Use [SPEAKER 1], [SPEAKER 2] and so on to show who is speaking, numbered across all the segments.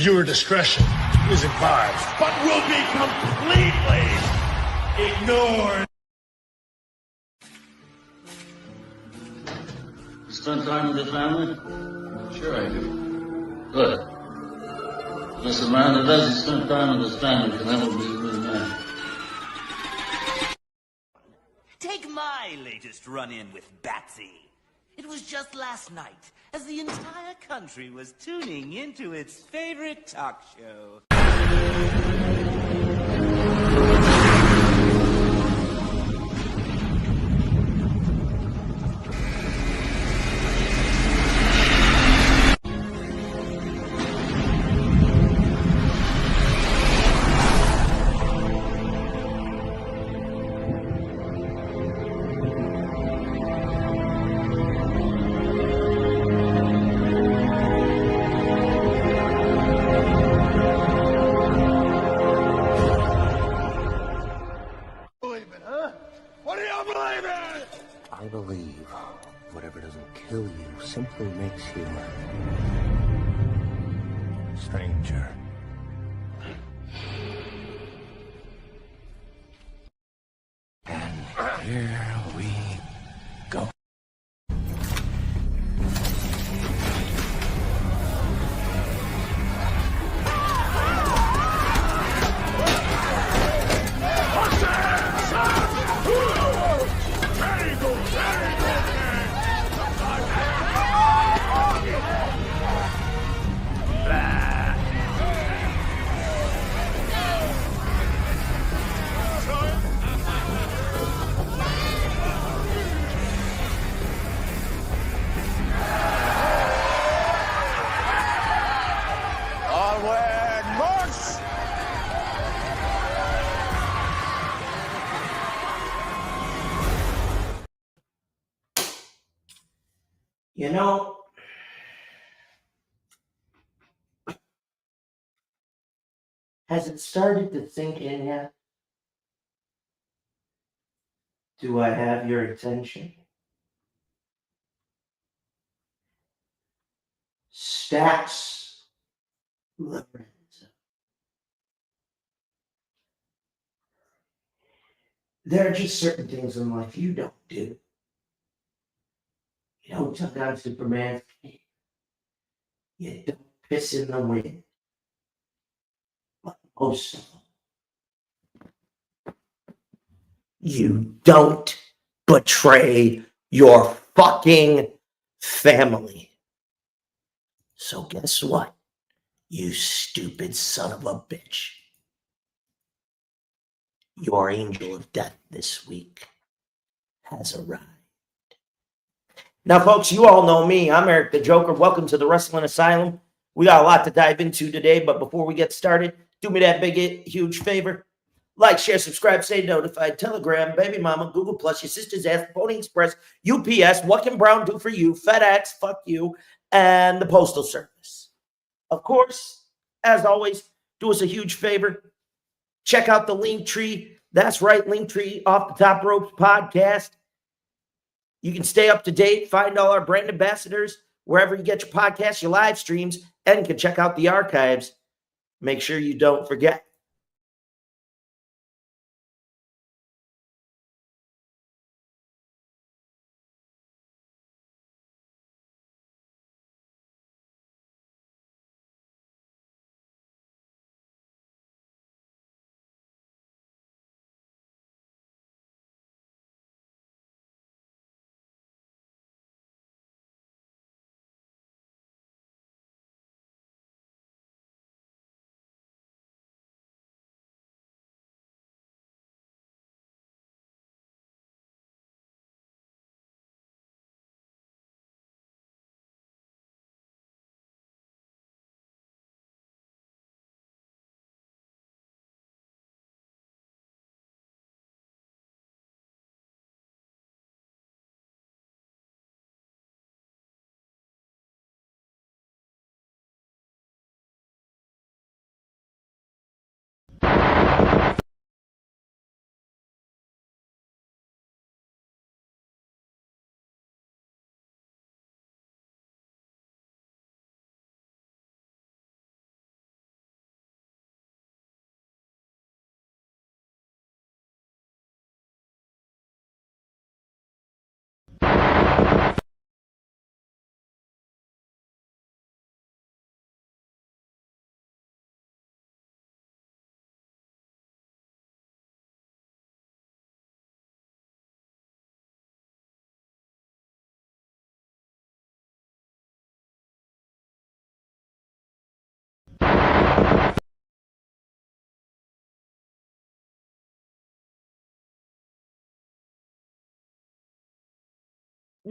[SPEAKER 1] Viewer discretion is advised.
[SPEAKER 2] But will be completely ignored.
[SPEAKER 3] You spend time with your family?
[SPEAKER 4] Sure I do.
[SPEAKER 3] Good. Because a man that doesn't spend time with his family can never be a good man.
[SPEAKER 5] Take my latest run-in with Batsy. It was just last night, as the entire country was tuning into its favorite talk show.
[SPEAKER 6] I believe whatever doesn't kill you simply makes you stranger. And here we go.
[SPEAKER 7] You know, has it started to sink in yet? Do I have your attention? Stacks Lorenzo. There are just certain things in life you don't do. You don't tuck out Superman's cape. You don't piss in the wind. But most of them, you don't betray your fucking family. So guess what, you stupid son of a bitch? Your angel of death this week has arrived. Now, folks, you all know me. I'm Eric The Joka. Welcome to the Wrestling Asylum. We got a lot to dive into today, but before we get started, do me that big, huge favor. Like, share, subscribe, stay notified. Telegram, Baby Mama, Google+, your sister's ass, Pony Express, UPS, what can Brown do for you, FedEx, fuck you, and the Postal Service. Of course, as always, do us a huge favor. Check out the link tree. That's right, link tree, Off the Top Ropes podcast. You can stay up to date, find all our brand ambassadors, wherever you get your podcasts, your live streams, and can check out the archives. Make sure you don't forget.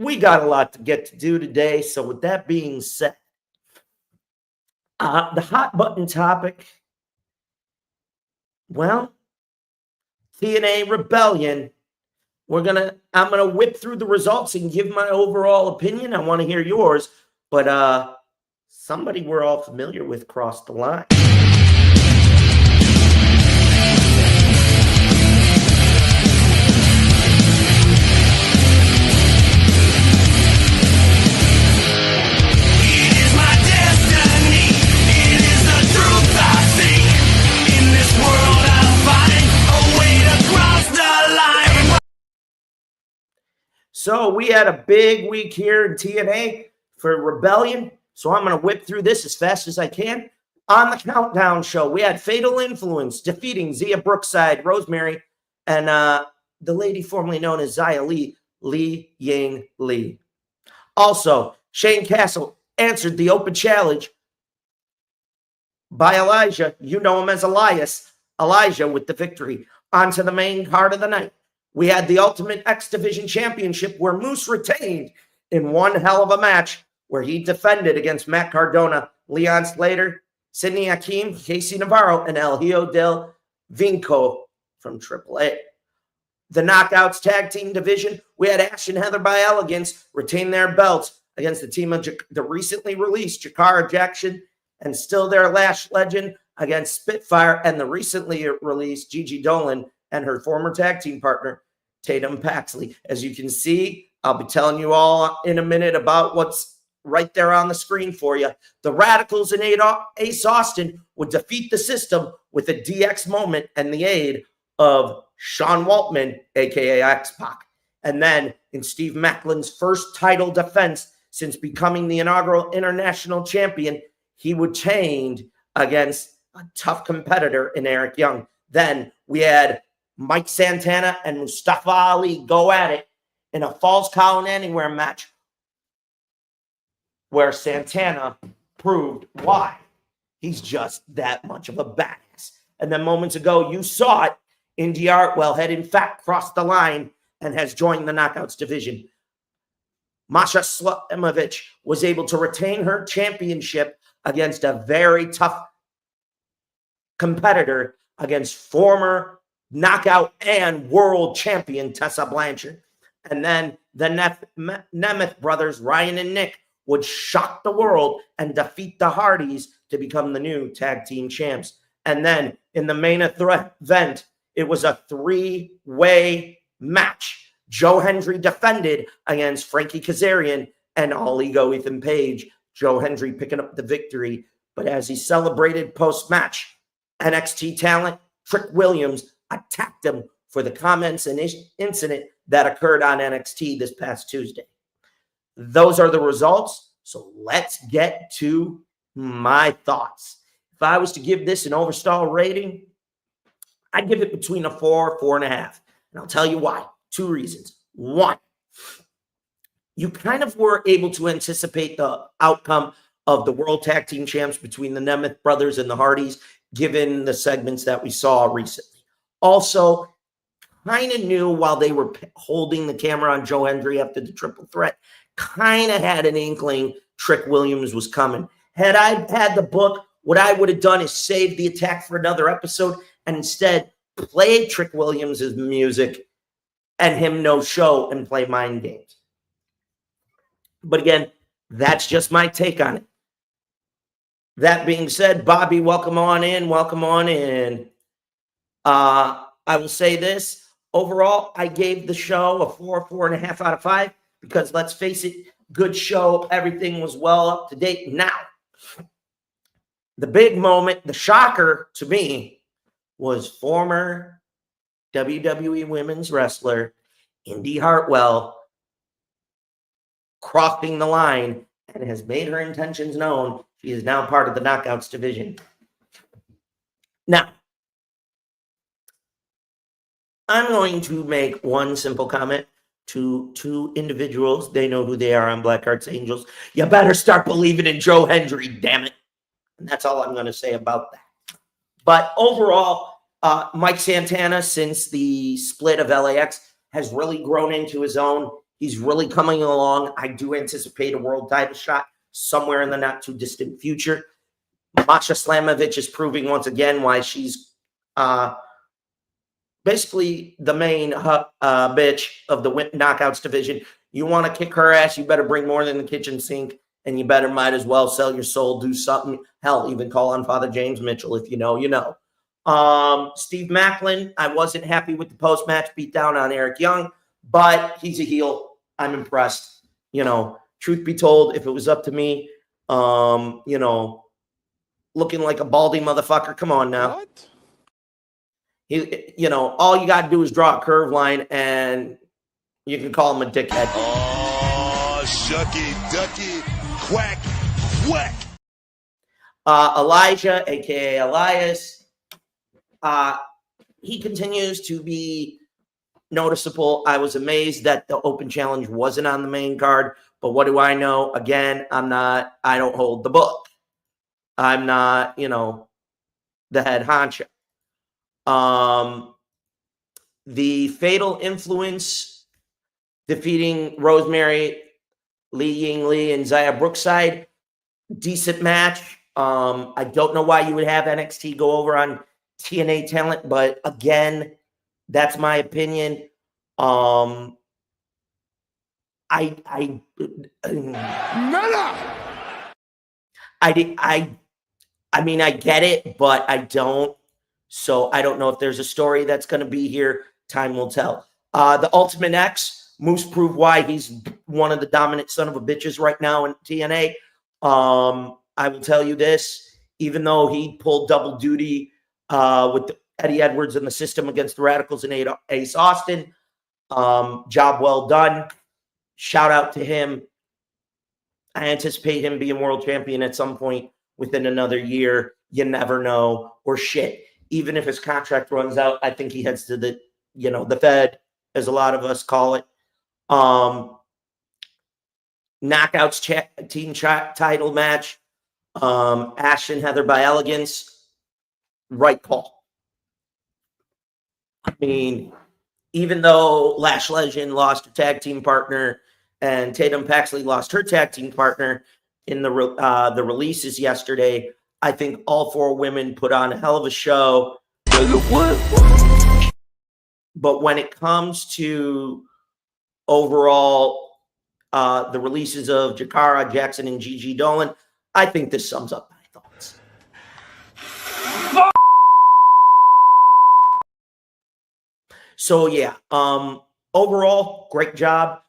[SPEAKER 7] we got a lot to get to do today. So with that being said, the hot button topic, well, TNA Rebellion. I'm gonna whip through the results and give my overall opinion. I want to hear yours, but somebody we're all familiar with crossed the line. So we had a big week here in TNA for Rebellion. So I'm going to whip through this as fast as I can. On the Countdown show, we had Fatal Influence defeating Zia Brookside, Rosemary, and the lady formerly known as Xia Li Ying Li. Also, Shane Castle answered the open challenge by Elijah. You know him as Elijah with the victory. On to the main card of the night. We had the Ultimate X Division Championship where Moose retained in one hell of a match where he defended against Matt Cardona, Leon Slater, Sidney Hakim, Casey Navarro, and El Hijo del Vinco from AAA. The Knockouts Tag Team Division, we had Ash and Heather by Elegance retain their belts against the team of the recently released Jakara Jackson and Still Their Lash Legend against Spitfire and the recently released Gigi Dolan and her former tag team partner, Tatum Paxley. As you can see, I'll be telling you all in a minute about what's right there on the screen for you. The Radicals and Ace Austin would defeat the system with a DX moment and the aid of Sean Waltman, a.k.a. X-Pac. And then in Steve Maclin's first title defense since becoming the inaugural international champion, he would change against a tough competitor in Eric Young. Then we had Mike Santana and Mustafa Ali go at it in a Falls Count Anywhere match where Santana proved why he's just that much of a badass. And then moments ago, you saw it. Indy Artwell had in fact crossed the line and has joined the Knockouts division. Masha Slamovich was able to retain her championship against a very tough competitor against former Knockout and world champion Tessa Blanchard. And then the Nemeth brothers, Ryan and Nick, would shock the world and defeat the Hardys to become the new tag team champs. And then in the main event, it was a three-way match. Joe Hendry defended against Frankie Kazarian and All Ego Ethan Page. Joe Hendry picking up the victory. But as he celebrated post-match, NXT talent Trick Williams attacked him for the comments and incident that occurred on NXT this past Tuesday. Those are the results. So let's get to my thoughts. If I was to give this an overall rating, I'd give it between a 4, 4.5. And I'll tell you why. 2 reasons. 1, you kind of were able to anticipate the outcome of the World Tag Team Champs between the Nemeth brothers and the Hardys, given the segments that we saw recently. Also, kind of knew while they were holding the camera on Joe Hendry after the triple threat, kind of had an inkling Trick Williams was coming. Had I had the book, what I would have done is save the attack for another episode and instead play Trick Williams' music and him no show and play mind games. But again, that's just my take on it. That being said, Bobby, welcome on in. Welcome on in. I will say this. Overall, I gave the show a 4, 4.5 out of 5 because let's face it, good show. Everything was well up to date. Now, the big moment, the shocker to me, was former WWE women's wrestler Indy Hartwell crossing the line and has made her intentions known. She is now part of the Knockouts division. Now, I'm going to make one simple comment to 2 individuals. They know who they are on Black Hearts Angels. You better start believing in Joe Hendry, damn it. And that's all I'm going to say about that. But overall, Mike Santana, since the split of LAX, has really grown into his own. He's really coming along. I do anticipate a world title shot somewhere in the not too distant future. Masha Slamovich is proving once again why she's basically the main bitch of the knockouts division. You want to kick her ass, you better bring more than the kitchen sink, and you better might as well sell your soul, do something. Hell, even call on Father James Mitchell. If you know, you know. Steve Macklin, I wasn't happy with the post-match beatdown on Eric Young, but he's a heel. I'm impressed. You know, truth be told, if it was up to me, you know, looking like a baldy motherfucker, come on now.
[SPEAKER 8] What?
[SPEAKER 7] He, you know, all you got to do is draw a curve line and you can call him a dickhead.
[SPEAKER 8] Oh, shucky, ducky, quack, quack.
[SPEAKER 7] Elijah, a.k.a. Elias, he continues to be noticeable. I was amazed that the open challenge wasn't on the main card, but what do I know? Again, I don't hold the book. I'm not, you know, the head honcho. The Fatal Influence defeating Rosemary, Lee Ying Lee, and Zaya Brookside. Decent match. I don't know why you would have NXT go over on TNA talent, but again, that's my opinion. I mean, I get it, but I don't. So I don't know if there's a story that's going to be here. Time will tell. The Ultimate X, Moose proved why he's one of the dominant son of a bitches right now in TNA. I will tell you this, even though he pulled double duty with Eddie Edwards in the system against the Radicals and Ace Austin, job well done. Shout out to him. I anticipate him being world champion at some point within another year. You never know. Or shit. Even if his contract runs out, I think he heads to the, you know, the Fed, as a lot of us call it. Knockouts team title match. Ash and Heather by Elegance. Right call. I mean, even though Lash Legend lost her tag team partner and Tatum Paxley lost her tag team partner in the releases yesterday, I think all four women put on a hell of a show. But when it comes to overall the releases of Jakara, Jackson, and Gigi Dolan, I think this sums up my thoughts. So yeah, overall, great job.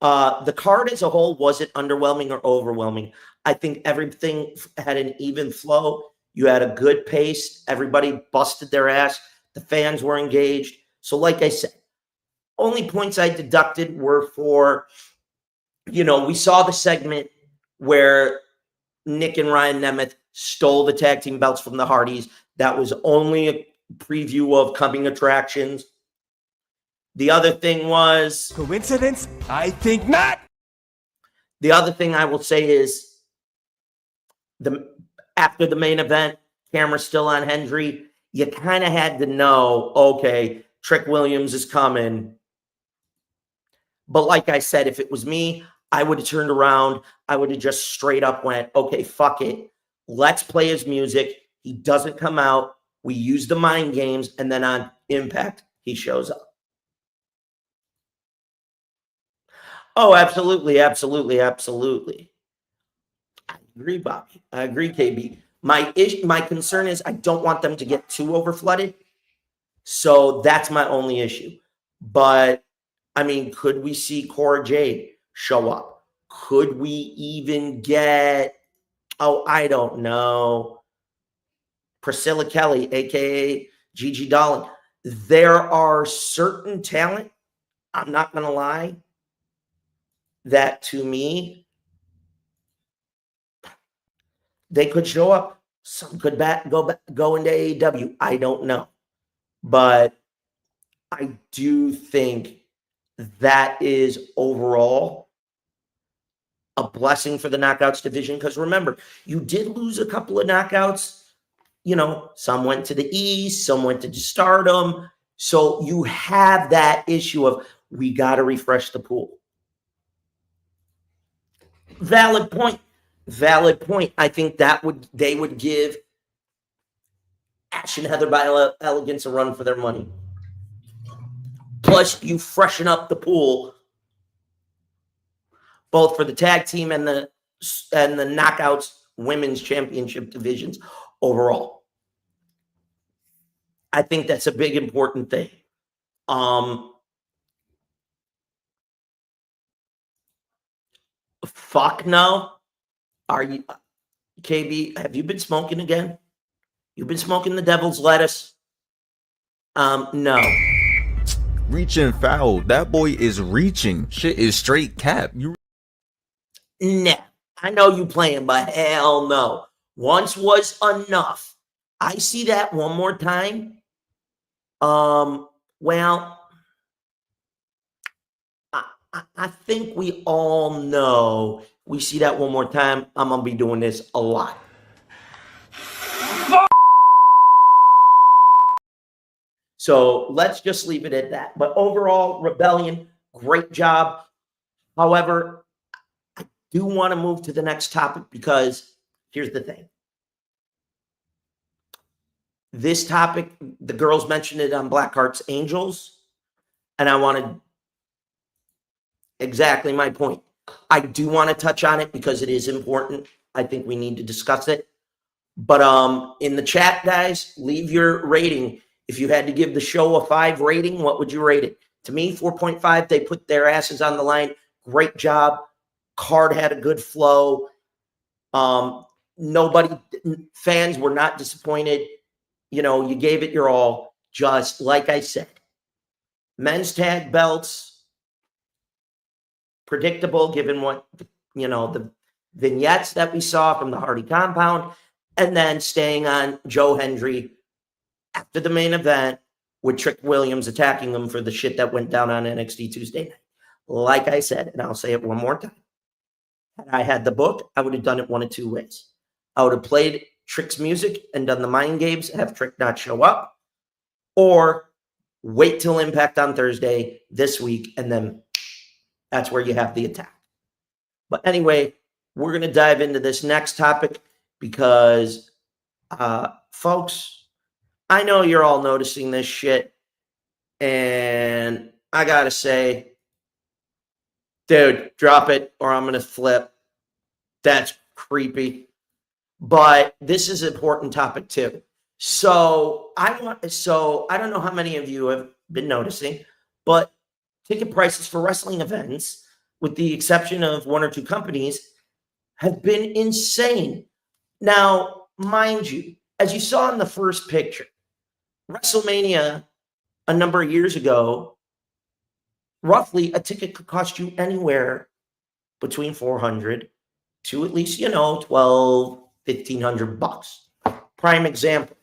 [SPEAKER 7] The card as a whole wasn't underwhelming or overwhelming. I think everything had an even flow. You had a good pace. Everybody busted their ass. The fans were engaged. So like I said, only points I deducted were for, you know, we saw the segment where Nick and Ryan Nemeth stole the tag team belts from the Hardys. That was only a preview of coming attractions. The other thing was...
[SPEAKER 9] Coincidence? I think not.
[SPEAKER 7] The other thing I will say is after the main event, camera still on Hendry, you kind of had to know, okay, Trick Williams is coming. But like I said, if it was me, I would have turned around. I would have just straight up went, okay, fuck it. Let's play his music. He doesn't come out. We use the mind games. And then on Impact, he shows up. Oh, absolutely, absolutely, absolutely. I agree, Bobby. I agree, KB. My concern is I don't want them to get too overflooded. So that's my only issue. But, I mean, could we see Cora Jade show up? Could we even get, I don't know, Priscilla Kelly, a.k.a. Gigi Dolan? There are certain talent, I'm not going to lie, that to me, they could show up. Some could go into AEW. I don't know. But I do think that is overall a blessing for the knockouts division. Because remember, you did lose a couple of knockouts. You know, some went to the East, some went to Stardom. So you have that issue of we got to refresh the pool. Valid point. Valid point. I think they would give Ash and Heather by Elegance a run for their money. Plus, you freshen up the pool, both for the tag team and the Knockouts Women's Championship divisions overall. I think that's a big important thing. Fuck no. Are you, KB? Have you been smoking again? You've been smoking the devil's lettuce? No.
[SPEAKER 10] Reaching foul. That boy is reaching. Shit is straight cap.
[SPEAKER 7] Nah. I know you playing, but hell no. Once was enough. I see that one more time. Well, I think we all know. We see that one more time. I'm gonna be doing this a lot. So let's just leave it at that. But overall, Rebellion, great job. However, I do want to move to the next topic because here's the thing. This topic, the girls mentioned it on Blackheart's Angels, and I wanted exactly my point. I do want to touch on it because it is important. I think we need to discuss it. But in the chat, guys, leave your rating. If you had to give the show a 5 rating, what would you rate it? To me, 4.5. They put their asses on the line. Great job. Card had a good flow. Fans were not disappointed. You know, you gave it your all. Just like I said, men's tag belts, predictable given what, the vignettes that we saw from the Hardy compound, and then staying on Joe Hendry after the main event with Trick Williams attacking them for the shit that went down on NXT Tuesday night. Like I said, and I'll say it one more time, had I had the book, I would have done it one of 2 ways. I would have played Trick's music and done the mind games, have Trick not show up, or wait till Impact on Thursday this week, and then that's where you have the attack. But anyway, we're going to dive into this next topic because, folks, I know you're all noticing this shit, and I got to say, dude, drop it or I'm going to flip. That's creepy. But this is an important topic too. So I don't know how many of you have been noticing, but ticket prices for wrestling events, with the exception of 1 or 2 companies, have been insane. Now, mind you, as you saw in the first picture, WrestleMania a number of years ago, roughly a ticket could cost you anywhere between $400 to at least, $1,200, $1,500. Prime example,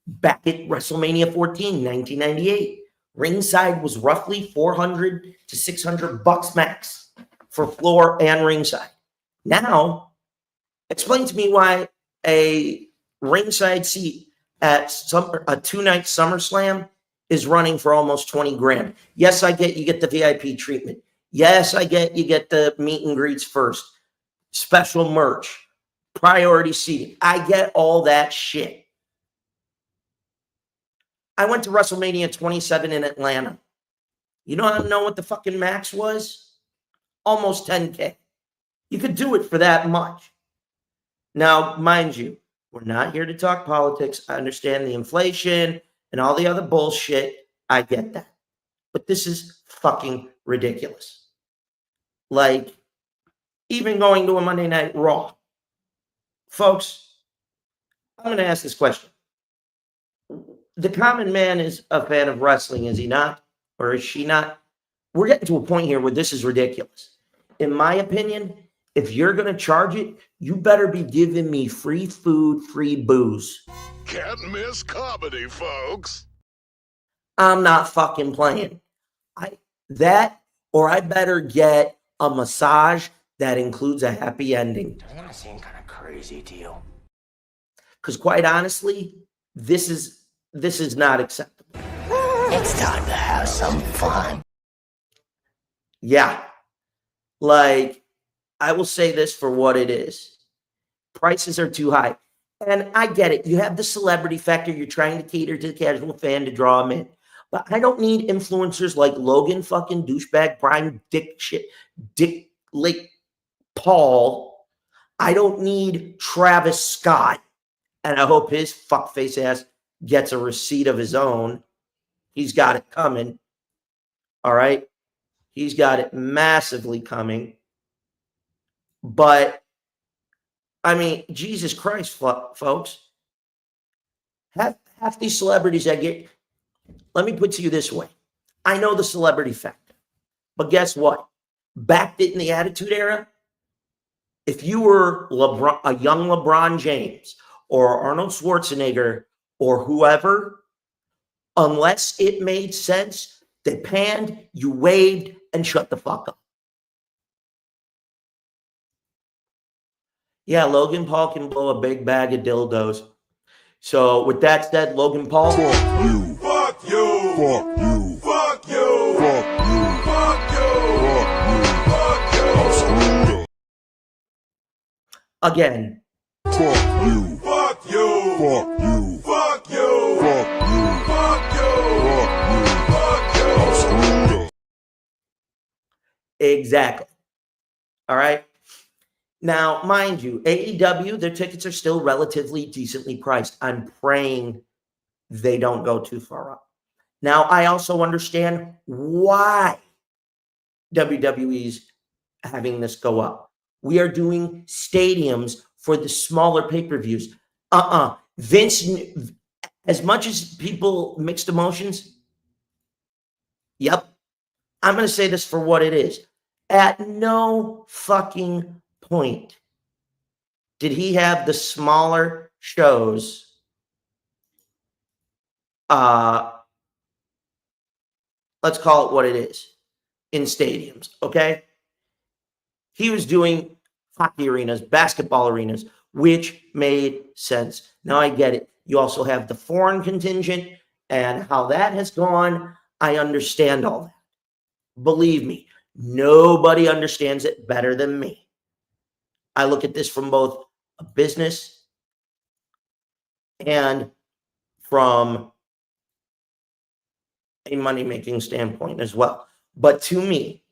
[SPEAKER 7] back at WrestleMania 14, 1998, ringside was roughly $400 to $600 max for floor and ringside. Now, explain to me why a ringside seat at a 2-night SummerSlam is running for almost 20 grand. Yes, I get you get the VIP treatment. Yes, I get you get the meet and greets first, special merch, priority seating. I get all that shit. I went to WrestleMania 27 in Atlanta. You know what the fucking max was? Almost 10K. You could do it for that much. Now, mind you, we're not here to talk politics. I understand the inflation and all the other bullshit. I get that. But this is fucking ridiculous. Like, even going to a Monday Night Raw. Folks, I'm going to ask this question. The common man is a fan of wrestling, is he not? Or is she not? We're getting to a point here where this is ridiculous. In my opinion, if you're going to charge it, you better be giving me free food, free booze.
[SPEAKER 8] Can't miss comedy, folks.
[SPEAKER 7] I'm not fucking playing. I better get a massage that includes a happy ending.
[SPEAKER 6] Doesn't that seem kind of crazy to you?
[SPEAKER 7] Because quite honestly, this is not acceptable.
[SPEAKER 6] It's time to have some fun.
[SPEAKER 7] Yeah. Like, I will say this for what it is. Prices are too high. And I get it. You have the celebrity factor. You're trying to cater to the casual fan to draw them in. But I don't need influencers like Logan fucking douchebag, Brian Dick Lake Paul. I don't need Travis Scott. And I hope his fuckface ass gets a receipt of his own. He's got it coming. All right. He's got it massively coming. But, I mean, Jesus Christ, folks. Half these celebrities I get, let me put to you this way. I know the celebrity factor. But guess what? Back in the Attitude Era, if you were a young LeBron James or Arnold Schwarzenegger or whoever, unless it made sense, they panned, you waved, and shut the fuck up. Yeah, Logan Paul can blow a big bag of dildos. So with that said, Logan Paul.
[SPEAKER 2] Fuck you. Fuck you. Fuck you. Fuck you. Fuck you. Fuck you. Fuck you. I'm screwed up.
[SPEAKER 7] Again.
[SPEAKER 2] Fuck you. Fuck you. Fuck you. Fuck you. Fuck you. Fuck you. Fuck you. Fuck you. I'm screwed up.
[SPEAKER 7] Exactly. All right. Now, mind you, AEW, their tickets are still relatively decently priced. I'm praying they don't go too far up. Now, I also understand why WWE's having this go up. We are doing stadiums for the smaller pay-per-views. Vince, as much as people mixed emotions, yep, I'm going to say this for what it is. At no fucking point did he have the smaller shows let's call it what it is, in stadiums, okay? He was doing hockey arenas, basketball arenas, which made sense. Now I get it. You also have the foreign contingent and how that has gone. I understand all that. Believe me, nobody understands it better than me. I look at this from both a business and from a money-making standpoint as well. But to me,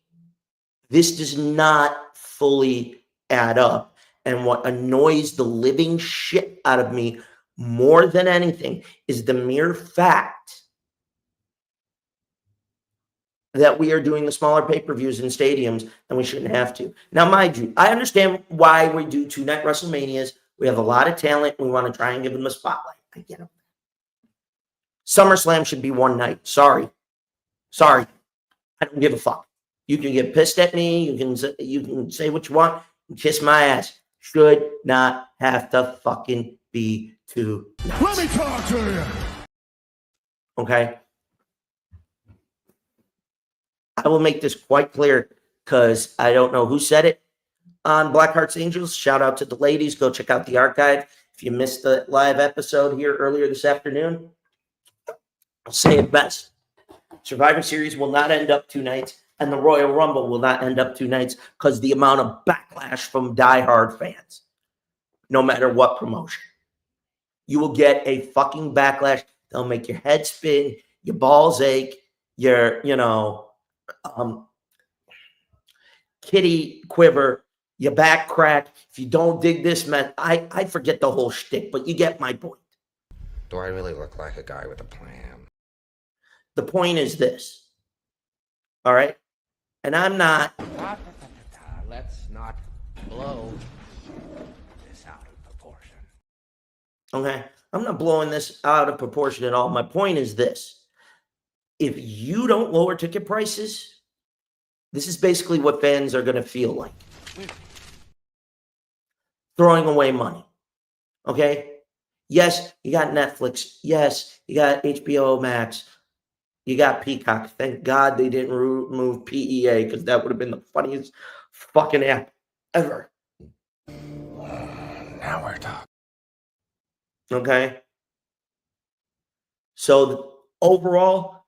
[SPEAKER 7] this does not fully add up. And what annoys the living shit out of me more than anything is the mere fact that we are doing the smaller pay-per-views in stadiums and we shouldn't have to. Now, mind you, I understand why we do 2-night WrestleManias. We have a lot of talent. We want to try and give them a spotlight. I get it. SummerSlam should be one night. Sorry. I don't give a fuck. You can get pissed at me. You can say what you want and kiss my ass. Should not have to fucking be 2 nights.
[SPEAKER 1] Let me talk to you.
[SPEAKER 7] Okay? I will make this quite clear because I don't know who said it on Black Hearts Angels. Shout out to the ladies. Go check out the archive. If you missed the live episode here earlier this afternoon, I'll say it best. Survivor Series will not end up 2 nights, and the Royal Rumble will not end up 2 nights because the amount of backlash from diehard fans, no matter what promotion. You will get a fucking backlash. They'll make your head spin, your balls ache, your, kitty quiver, your back crack. If you don't dig this, man, I forget the whole shtick, but you get my point.
[SPEAKER 6] Do I really look like a guy with a plan?
[SPEAKER 7] The point is this, all right? And I'm not...
[SPEAKER 6] Let's not blow this out of proportion.
[SPEAKER 7] Okay? I'm not blowing this out of proportion at all. My point is this. If you don't lower ticket prices, this is basically what fans are going to feel like. Throwing away money. Okay? Yes, you got Netflix. Yes, you got HBO Max. You got Peacock. Thank God they didn't remove PEA because that would have been the funniest fucking app ever.
[SPEAKER 6] Now we're talking.
[SPEAKER 7] Okay? So overall,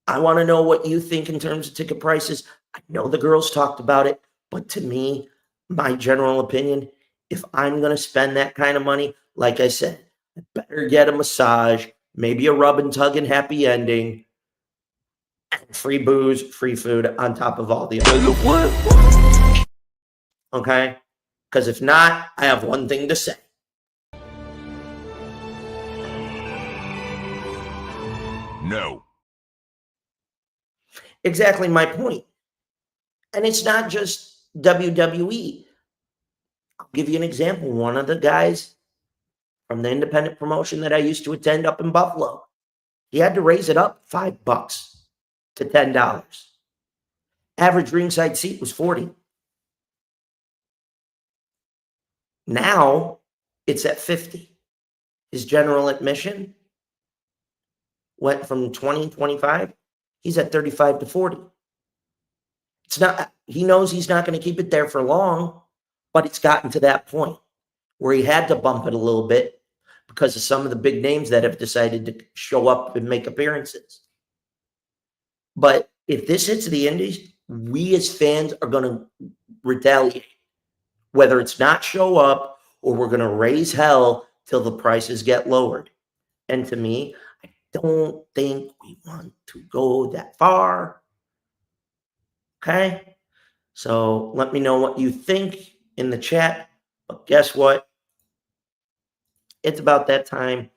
[SPEAKER 7] I want to know what you think in terms of ticket prices. I know the girls talked about it, but to me, my general opinion, if I'm going to spend that kind of money, like I said, I better get a massage, maybe a rub and tug and happy ending, and free booze, free food on top of all the other. Okay? Because if not, I have one thing to say.
[SPEAKER 2] No.
[SPEAKER 7] Exactly my point. And it's not just WWE. I'll give you an example. One of the guys from the independent promotion that I used to attend up in Buffalo, he had to raise it up $5 to $10. Average ringside seat was $40. Now it's at $50. His general admission went from $20, $25. He's at $35 to $40. It's not, he knows he's not going to keep it there for long, but it's gotten to that point where he had to bump it a little bit because of some of the big names that have decided to show up and make appearances. But if this hits the indies, we as fans are going to retaliate, whether it's not show up or we're going to raise hell till the prices get lowered. And to me, I don't think we want to go that far. Okay? So let me know what you think in the chat. But guess what? It's about that time.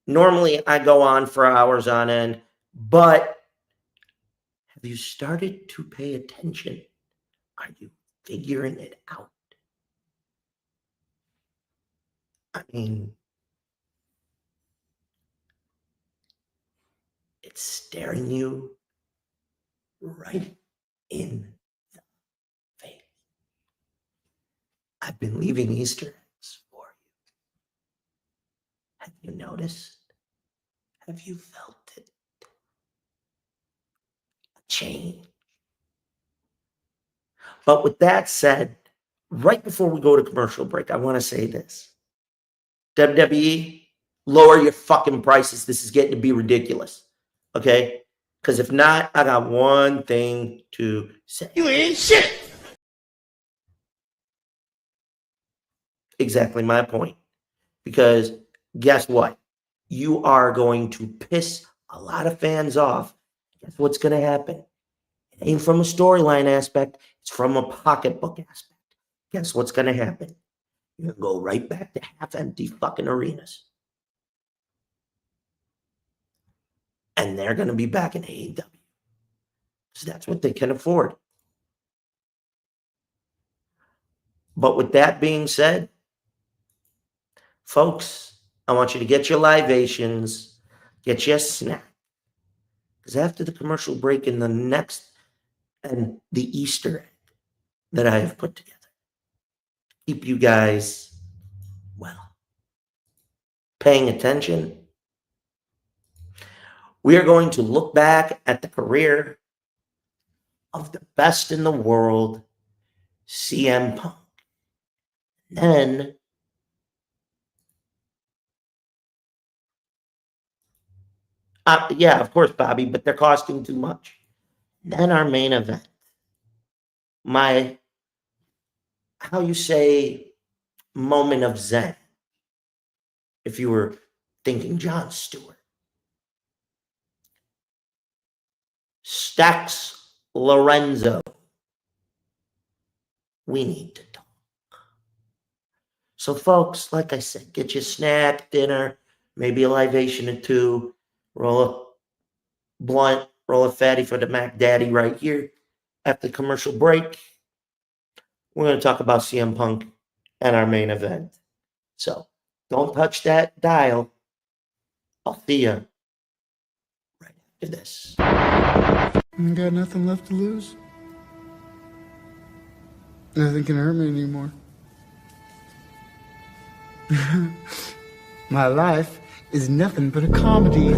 [SPEAKER 7] Normally, I go on for hours on end, but have you started to pay attention? Are you figuring it out? I mean, it's staring you right in the face. I've been leaving Easter eggs for you. Have you noticed? Have you felt it? A change. But with that said, right before we go to commercial break, I want to say this. WWE, lower your fucking prices. This is getting to be ridiculous. Okay? Because if not, I got one thing to say. You ain't shit. Exactly my point. Because guess what? You are going to piss a lot of fans off. Guess what's going to happen? It ain't from a storyline aspect. It's from a pocketbook aspect. Guess what's going to happen? You're going to go right back to half-empty fucking arenas. And they're going to be back in AEW. So that's what they can afford. But with that being said, folks, I want you to get your libations, get your snack. Because after the commercial break in the next and the Easter egg that I have put together, keep you guys, well, paying attention. We are going to look back at the career of the best in the world, CM Punk. Then yeah, of course, Bobby, but they're costing too much. Then our main event. My, how you say, moment of zen. If you were thinking Jon Stewart. Stax Lorenzo. We need to talk. So, folks, like I said, get your snack, dinner, maybe a libation or two, roll a blunt, roll a fatty for the Mac Daddy right here. After the commercial break, we're going to talk about CM Punk and our main event. So, don't touch that dial. I'll see you right after this.
[SPEAKER 11] I got nothing left to lose. Nothing can hurt me anymore. My life is nothing but a comedy.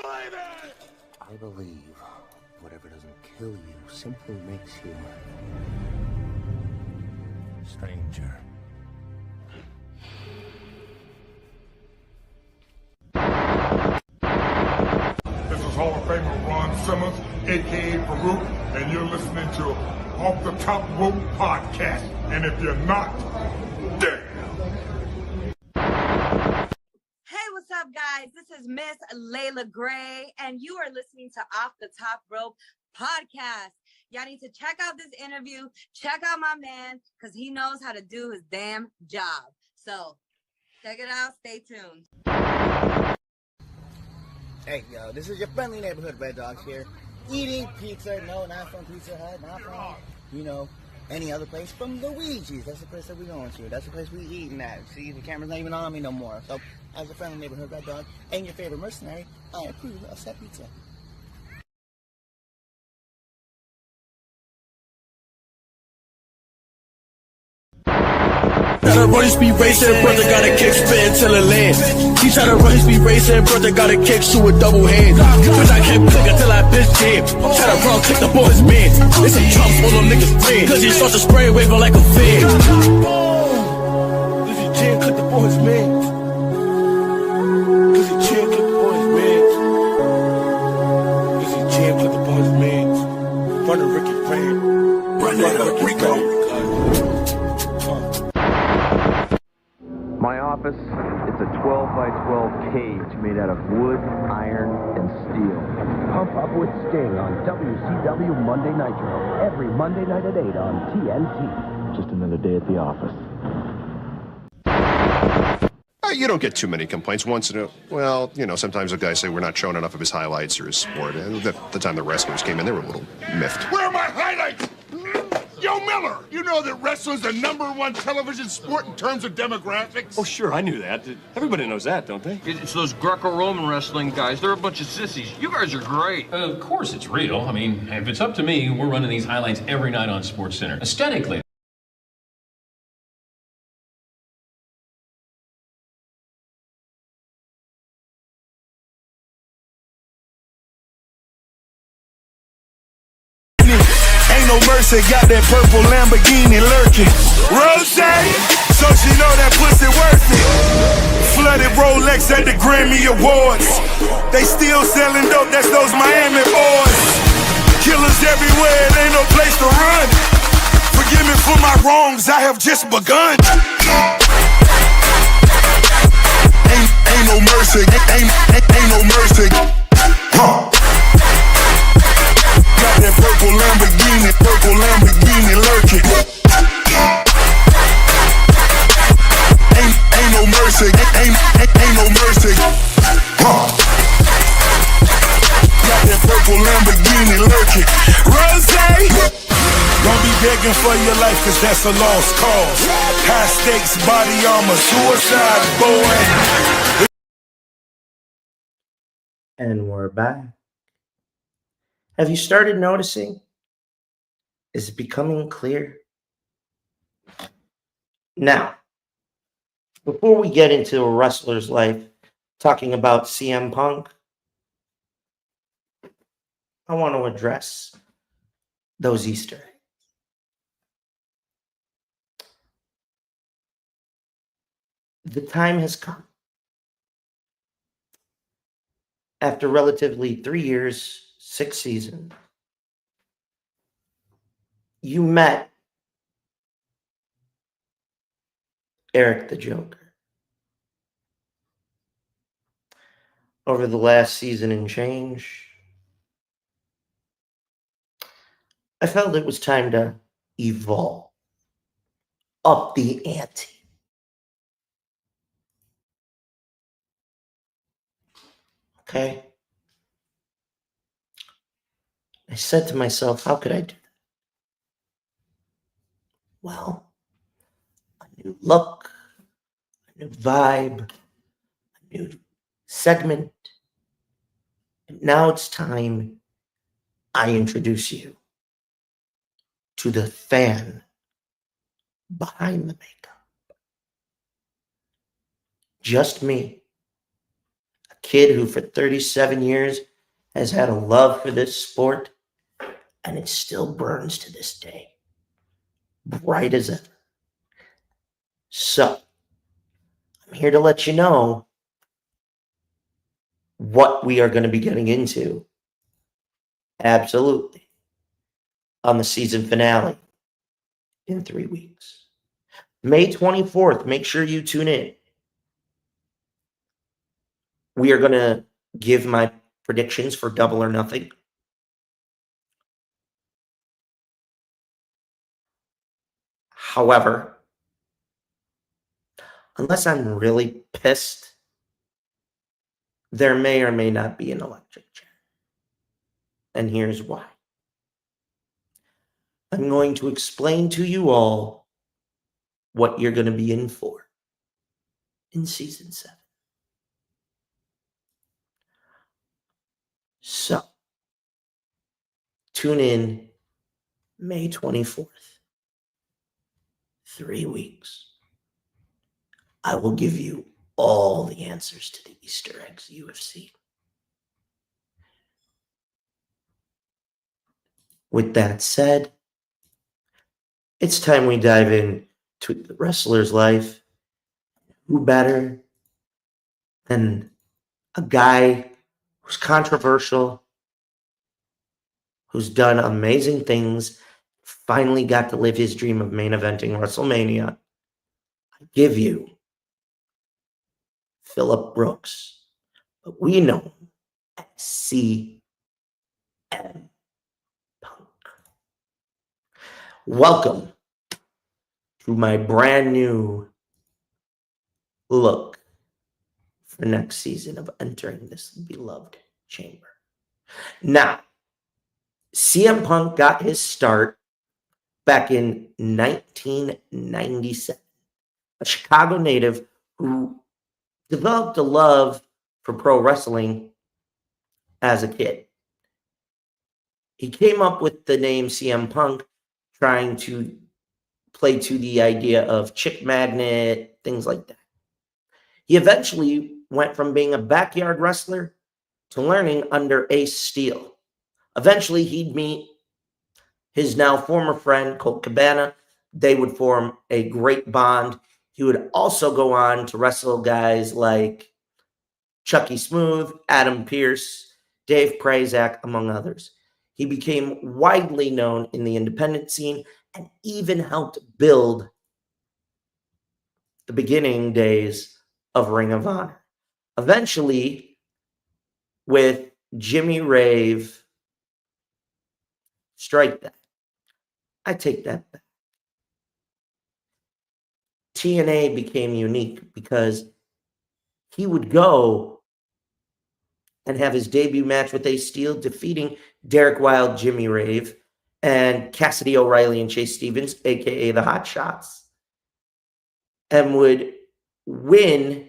[SPEAKER 6] I believe whatever doesn't kill you simply makes you stranger.
[SPEAKER 2] This is Hall of Famer Ron Simmons, a.k.a. Farouk, and you're listening to Off the Top Rope Podcast. And if you're not, damn.
[SPEAKER 12] Hey, what's up, guys? This is Miss Layla Gray, and you are listening to Off the Top Rope Podcast. Y'all need to check out this interview. Check out my man, because he knows how to do his damn job. So, check it out. Stay tuned.
[SPEAKER 13] Hey, yo, this is your friendly neighborhood Red Dogs here. Eating pizza. No, not from Pizza Hut. Not from, any other place. From Luigi's. That's the place that we going to. That's the place we eating at. See, the camera's not even on me no more. So, as a friendly neighborhood Red Dog and your favorite mercenary, I approve of said pizza.
[SPEAKER 9] Got a run speed racing, brother got a kick spin till it lands. He try to run speed racing, brother got a kick to a double hand. But I can't click until I bitch jam. Try to run click the boy's man. They some chumps for them niggas fan. Cause he starts to spray waving like a fan. If you jam, click the boy's man. Cause he jam, click the boy's man. Cause he jam, click the boy's man. Run the Ricky Brand. Run that Rico.
[SPEAKER 14] My office, it's a 12 by 12 cage made out of wood, iron, and steel.
[SPEAKER 6] Pump up with Sting on WCW Monday Nitro. Every Monday night at 8 on TNT.
[SPEAKER 14] Just another day at the office.
[SPEAKER 15] You don't get too many complaints. Once in a well, sometimes the guys say we're not showing enough of his highlights or his sport. And the time the wrestlers came in, they were a little miffed.
[SPEAKER 2] Where are my highlights? Yo, Miller, you know that wrestling's the #1 television sport in terms of demographics?
[SPEAKER 16] Oh, sure, I knew that. Everybody knows that, don't they?
[SPEAKER 17] It's those Greco-Roman wrestling guys. They're a bunch of sissies. You guys are great.
[SPEAKER 18] Of course it's real. I mean, if it's up to me, we're running these highlights every night on SportsCenter. Aesthetically.
[SPEAKER 2] No mercy, got that purple Lamborghini lurking. Rose, so she know that pussy worth it. Flooded Rolex at the Grammy Awards. They still selling dope, that's those Miami boys. Killers everywhere, it ain't no place to run. Forgive me for my wrongs, I have just begun. Ain't no mercy, ain't no mercy. Got that purple Lamborghini lurking. Ain't no mercy, ain't no mercy. Got that purple Lamborghini lurking. Rose, don't be begging for your life, cause that's a lost cause. High stakes, body armor, suicide, boy.
[SPEAKER 7] And we're back. Have you started noticing? Is it becoming clear? Now, before we get into a wrestler's life, talking about CM Punk, I want to address those Easter eggs. The time has come. After relatively 3 years, 6 seasons, you met Eric the Joka. Over the last season and change, I felt it was time to evolve, up the ante. Okay? I said to myself, how could I do that? Well, a new look, a new vibe, a new segment. And now it's time I introduce you to the fan behind the makeup. Just me, a kid who for 37 years has had a love for this sport, and it still burns to this day. Bright as ever. So, I'm here to let you know what we are going to be getting into. Absolutely. On the season finale in 3 weeks. May 24th, make sure you tune in. We are going to give my predictions for Double or Nothing. However, unless I'm really pissed, there may or may not be an electric chair. And here's why. I'm going to explain to you all what you're going to be in for in season 7. So, tune in May 24th. 3 weeks. I will give you all the answers to the Easter eggs you have seen. With that said, it's time we dive in to the wrestler's life. Who better than a guy who's controversial, who's done amazing things, finally got to live his dream of main eventing WrestleMania. I give you Phillip Brooks, but we know him as CM Punk. Welcome to my brand new look for next season of entering this beloved chamber. Now, CM Punk got his start back in 1997. A Chicago native who developed a love for pro wrestling as a kid. He came up with the name CM Punk trying to play to the idea of chick magnet, things like that. He eventually went from being a backyard wrestler to learning under Ace Steel. Eventually, he'd meet his now former friend, Colt Cabana. They would form a great bond. He would also go on to wrestle guys like Chucky Smooth, Adam Pearce, Dave Prazak, among others. He became widely known in the independent scene and even helped build the beginning days of Ring of Honor. Eventually, with Jimmy Rave, strike that. I take that back. TNA became unique because he would go and have his debut match with Ace Steel, defeating Derek Wilde, Jimmy Rave, and Cassidy O'Reilly and Chase Stevens, a.k.a. the Hot Shots, and would win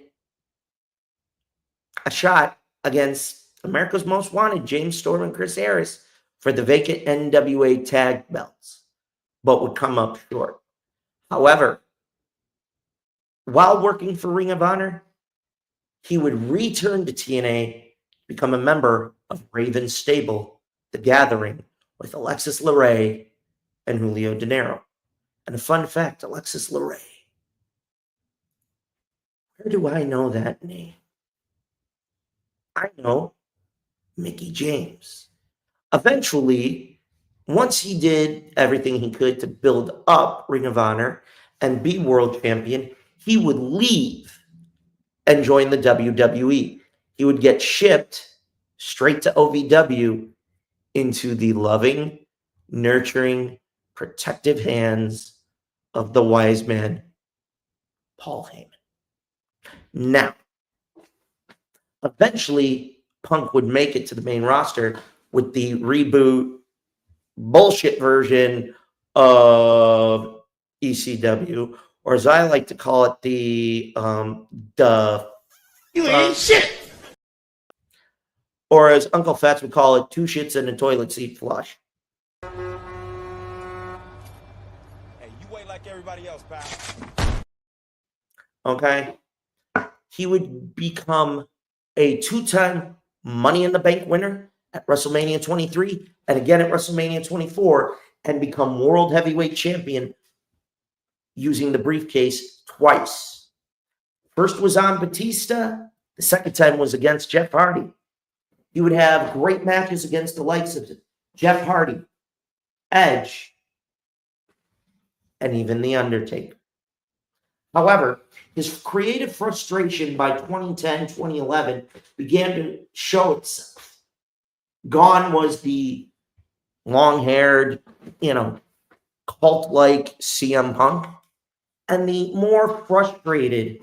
[SPEAKER 7] a shot against America's Most Wanted, James Storm and Chris Harris, for the vacant NWA tag belts, but would come up short. However, while working for Ring of Honor, he would return to TNA, become a member of Raven's stable, The Gathering, with Alexis LeRae and Julio De Niro. And a fun fact, Alexis LeRae. Where do I know that name? I know Mickey James. Eventually, once he did everything he could to build up Ring of Honor and be world champion, he would leave and join the WWE. He would get shipped straight to OVW into the loving, nurturing, protective hands of the wise man, Paul Heyman. Now, eventually, Punk would make it to the main roster with the reboot bullshit version of ECW, or as I like to call it, the you ain't shit. Or as Uncle Fats would call it, 2 shits and a toilet seat flush.
[SPEAKER 19] Hey, you wait like everybody else, pal.
[SPEAKER 7] Okay? He would become a 2-time Money in the Bank winner at WrestleMania 23 and again at WrestleMania 24, and become World Heavyweight Champion using the briefcase twice. First was on Batista. The second time was against Jeff Hardy. He would have great matches against the likes of Jeff Hardy, Edge, and even The Undertaker. However, his creative frustration by 2010, 2011 began to show itself. Gone was the long-haired, cult-like CM Punk, and the more frustrated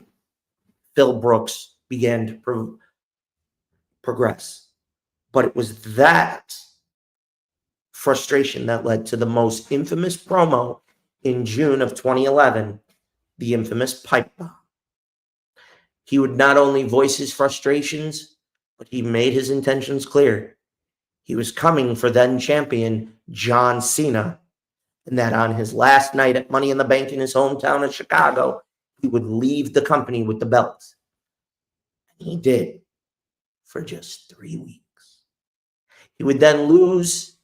[SPEAKER 7] Phil Brooks began to progress. But it was that frustration that led to the most infamous promo in June of 2011, the infamous pipe bomb. He would not only voice his frustrations, but he made his intentions clear. He was coming for then champion John Cena, and that on his last night at Money in the Bank in his hometown of Chicago, he would leave the company with the belts. And he did for just 3 weeks. He would then lose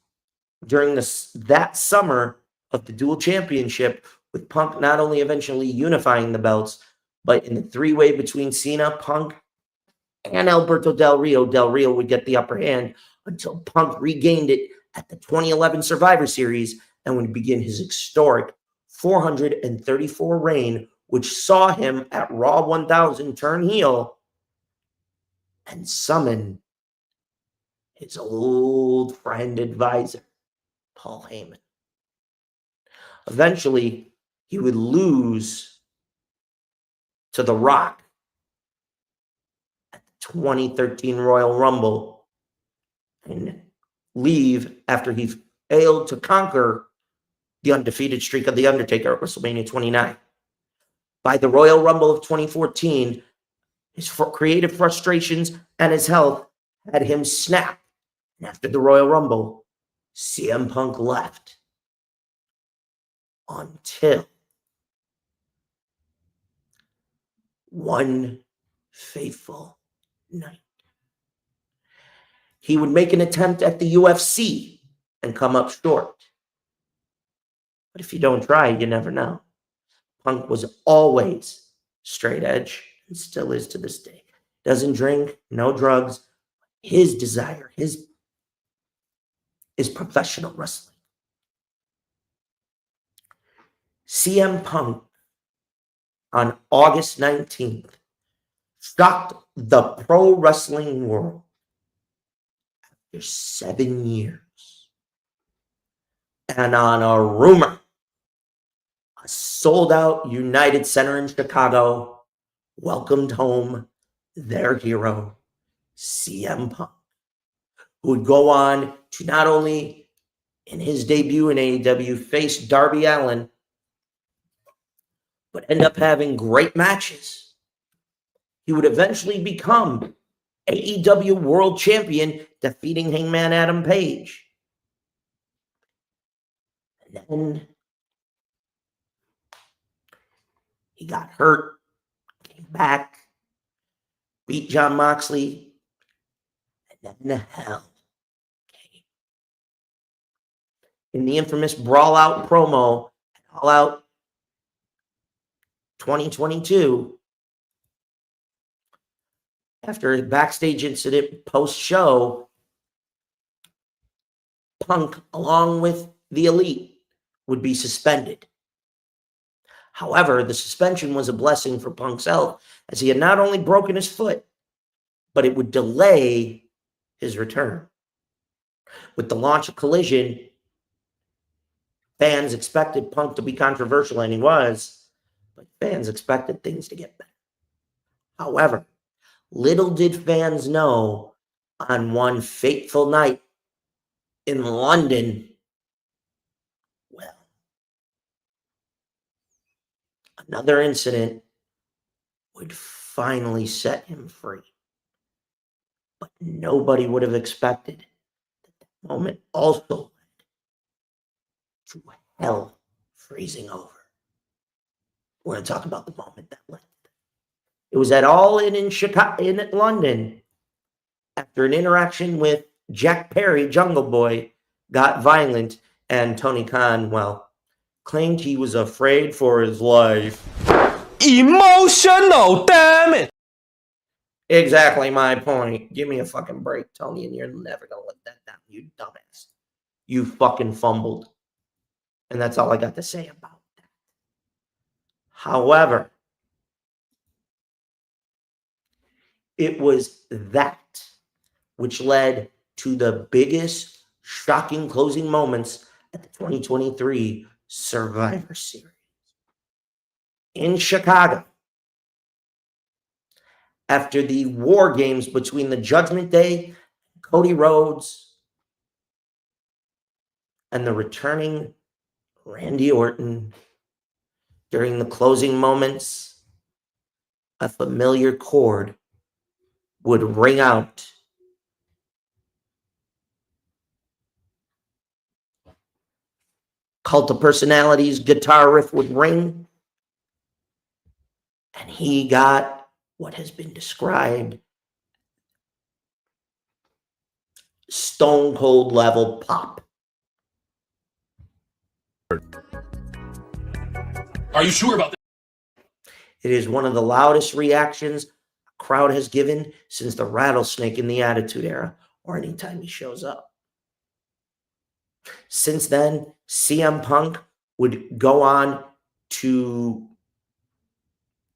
[SPEAKER 7] during that summer of the dual championship, with Punk not only eventually unifying the belts, but in the three-way between Cena, Punk, and Alberto Del Rio would get the upper hand until Punk regained it at the 2011 Survivor Series and would begin his historic 434 reign, which saw him at Raw 1000 turn heel and summon his old friend advisor, Paul Heyman. Eventually, he would lose to The Rock at the 2013 Royal Rumble and leave after he failed to conquer the undefeated streak of The Undertaker at WrestleMania 29. By the Royal Rumble of 2014, his creative frustrations and his health had him snap. And after the Royal Rumble, CM Punk left until one fateful night. He would make an attempt at the UFC and come up short. But if you don't try, you never know. Punk was always straight edge and still is to this day. Doesn't drink, no drugs. His desire, is professional wrestling. CM Punk on August 19th shocked the pro wrestling world after 7 years. And on a rumor, a sold-out United Center in Chicago welcomed home their hero, CM Punk, who would go on to not only, in his debut in AEW, face Darby Allin, but end up having great matches. He would eventually become AEW World Champion, defeating Hangman Adam Page. And then he got hurt, came back, beat Jon Moxley, and then the hell came. In the infamous Brawl Out promo at All Out 2022, after a backstage incident post-show, Punk, along with the Elite, would be suspended. However, the suspension was a blessing for Punk's health, as he had not only broken his foot, but it would delay his return. With the launch of Collision, fans expected Punk to be controversial, and he was, but fans expected things to get better. However, little did fans know, on one fateful night in London, well, another incident would finally set him free. But nobody would have expected that moment also led to hell freezing over. We're going to talk about the moment that led. It was at All In Chicago, in London, after an interaction with Jack Perry, Jungle Boy, got violent, and Tony Khan, well, claimed he was afraid for his life.
[SPEAKER 9] Emotional, damn it!
[SPEAKER 7] Exactly my point. Give me a fucking break, Tony, and you're never gonna let that down, you dumbass. You fucking fumbled. And that's all I got to say about that. However, it was that which led to the biggest shocking closing moments at the 2023 Survivor Series. In Chicago, after the war games between the Judgment Day, Cody Rhodes, and the returning Randy Orton, during the closing moments, a familiar chord would ring out. Cult of Personality's guitar riff would ring, and he got what has been described stone cold level pop.
[SPEAKER 18] Are you sure about that?
[SPEAKER 7] It is one of the loudest reactions a crowd has given since the Rattlesnake in the Attitude Era, or anytime he shows up. Since then, CM Punk would go on to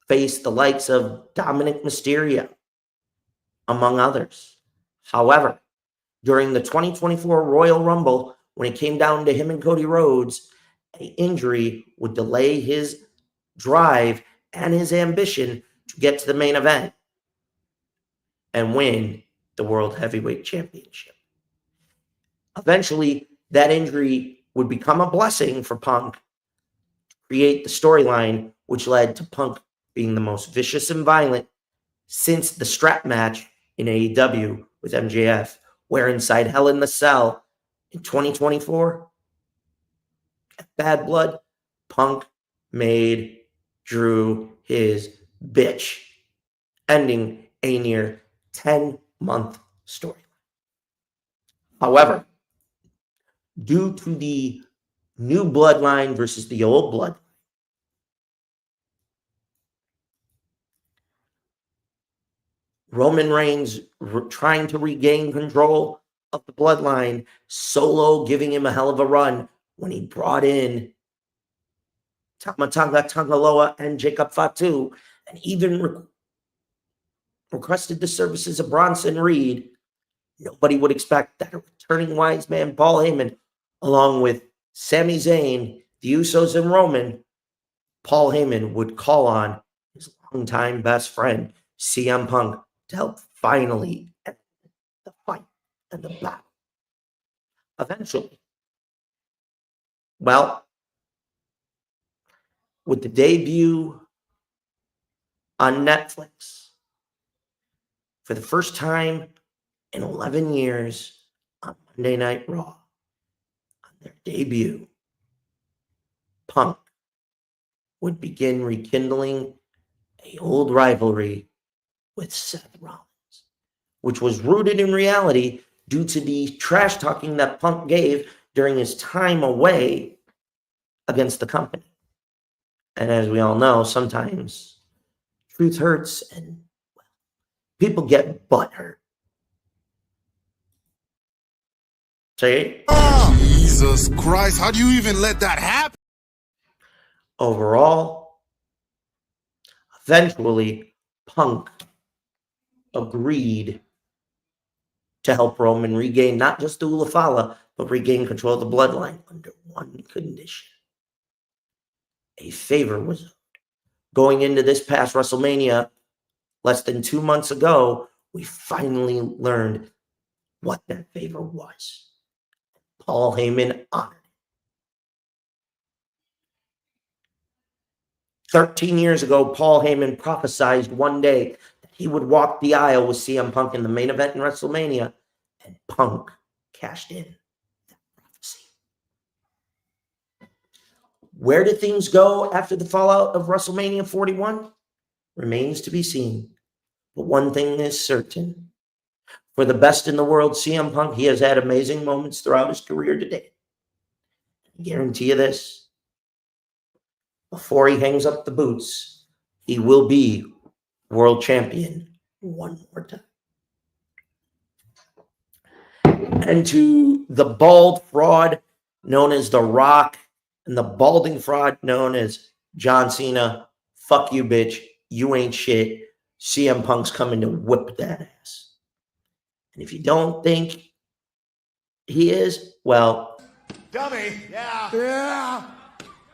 [SPEAKER 7] face the likes of Dominic Mysterio, among others. However, during the 2024 Royal Rumble, when it came down to him and Cody Rhodes, an injury would delay his drive and his ambition to get to the main event and win the World Heavyweight Championship. Eventually, that injury would become a blessing for Punk to create the storyline, which led to Punk being the most vicious and violent since the strap match in AEW with MJF, where inside Hell in the Cell in 2024, at Bad Blood, Punk made Drew his bitch, ending a near 10-month storyline. However, due to the new bloodline versus the old bloodline, Roman Reigns trying to regain control of the bloodline, Solo giving him a hell of a run when he brought in Tama Tonga Tangaloa and Jacob Fatu, and even requested the services of Bronson Reed. Nobody would expect that a returning wise man, Paul Heyman, along with Sami Zayn, the Usos, and Roman, Paul Heyman would call on his longtime best friend, CM Punk, to help finally end the fight and the battle. Eventually, well, with the debut on Netflix, for the first time in 11 years on Monday Night Raw, on their debut, Punk would begin rekindling an old rivalry with Seth Rollins, which was rooted in reality due to the trash talking that Punk gave during his time away against the company. And as we all know, sometimes truth hurts and people get butthurt. Say,
[SPEAKER 2] Jesus Christ, how do you even let that happen?
[SPEAKER 7] Overall, eventually, Punk agreed to help Roman regain not just the Ulafala, but regain control of the bloodline under one condition. A favor was owed. Going into this past WrestleMania, less than 2 months ago, we finally learned what that favor was. Paul Heyman honored it. 13 years ago, Paul Heyman prophesied one day that he would walk the aisle with CM Punk in the main event in WrestleMania, and Punk cashed in that prophecy. Where did things go after the fallout of WrestleMania 41? Remains to be seen. But one thing is certain. For the best in the world, CM Punk, he has had amazing moments throughout his career today. I guarantee you this. Before he hangs up the boots, he will be world champion one more time. And to the bald fraud known as The Rock and the balding fraud known as John Cena, fuck you, bitch. You ain't shit. CM Punk's coming to whip that ass. And if you don't think he is, well,
[SPEAKER 2] Dummy, yeah. Yeah.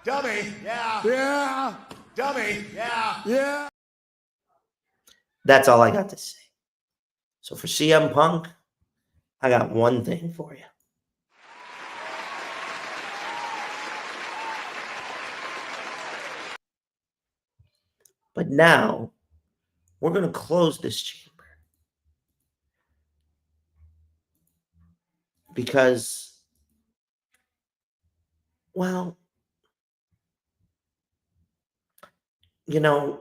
[SPEAKER 2] Dummy, yeah. Yeah. Dummy, yeah. Yeah.
[SPEAKER 7] that's all I got to say. So for CM Punk, I got one thing for you. But now, we're going to close this chamber. Because, well, you know,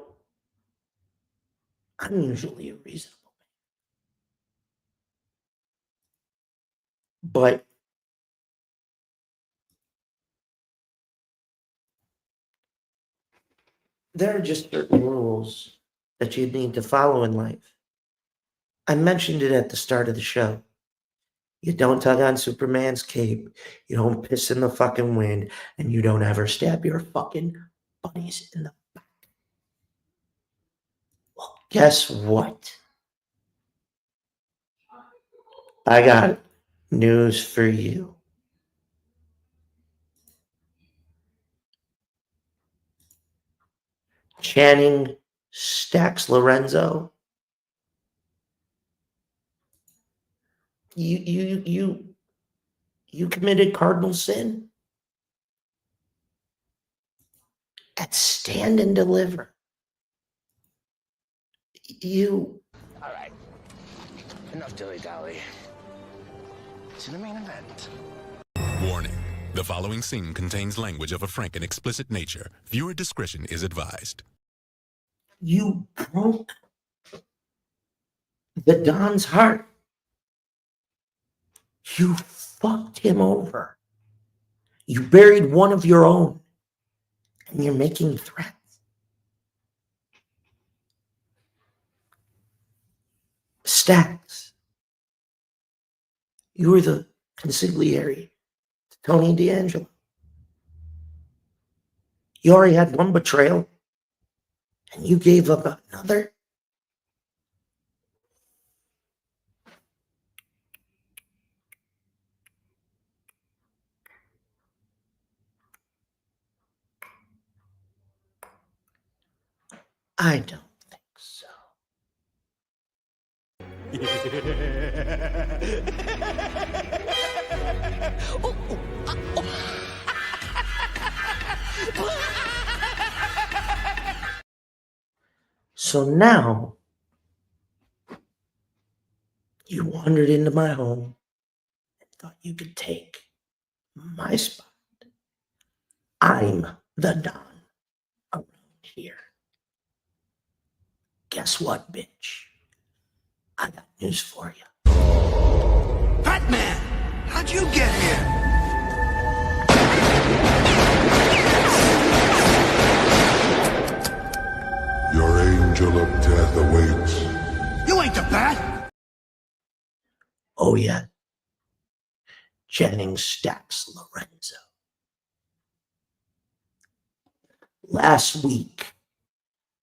[SPEAKER 7] I'm usually a reasonable man. But there are just certain rules that you need to follow in life. I mentioned it at the start of the show. You don't tug on Superman's cape, you don't piss in the fucking wind, and you don't ever stab your fucking buddies in the back. Well, guess what? I got news for you. Channing Stacks Lorenzo. You committed cardinal sin. At Stand and Deliver. You.
[SPEAKER 13] All right. Enough dilly-dally. To the main event.
[SPEAKER 20] Warning. The following scene contains language of a frank and explicit nature. Viewer discretion is advised.
[SPEAKER 7] You broke the Don's heart. You fucked him over. You buried one of your own. And you're making threats. Stacks. You were the consigliere to Tony D'Angelo. You already had one betrayal, and you gave up another. I don't think so. So now, you wandered into my home and thought you could take my spot. I'm the Don around here. Guess what, bitch? I got news for you.
[SPEAKER 2] Batman! How'd you get here?
[SPEAKER 21] Your angel of death awaits.
[SPEAKER 2] You ain't the Bat!
[SPEAKER 7] Oh, yeah. Channing Stacks Lorenzo. Last week,